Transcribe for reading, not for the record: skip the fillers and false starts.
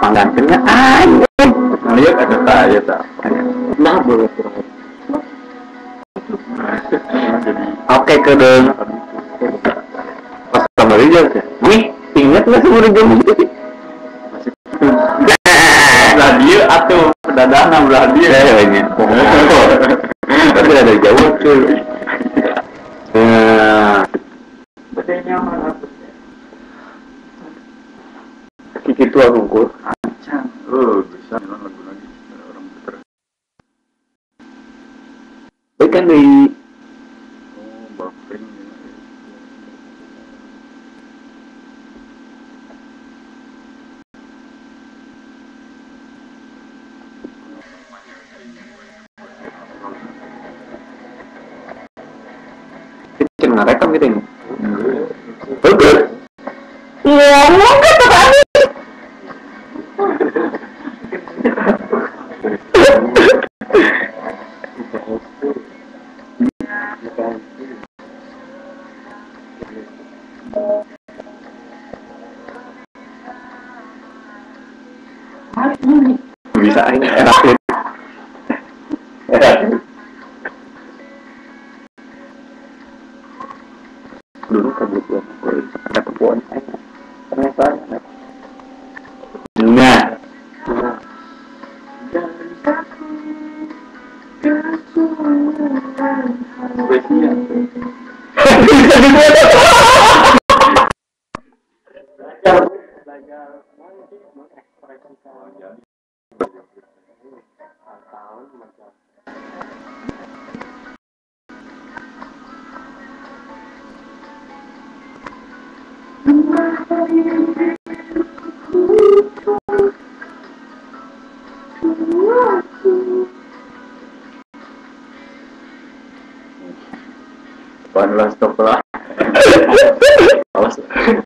Panggantennya anjing. Ngeliat ada saya tak. Nah boleh kurang. Jadi Oke kedeng. Pas kamar aja. Wih, ingat nggak sih udah jam itu sih? radio atau pedadahan radio Kayaknya. Tapi ada jauh tuh. bedanya mana Kiki tua ngungkur. acang bisa nyelan lagu lagi ada orang puter Baik kan di buffering kitchen ngerekam gitu ini. Oke. Ngomong kata tadi. Bisa ini eratin. Dulu kebutuhan aku ada kebutuhan saya ternyata nah spesial bisa dibuat belajar mengekspresikan tahun macam Panlah stop lah.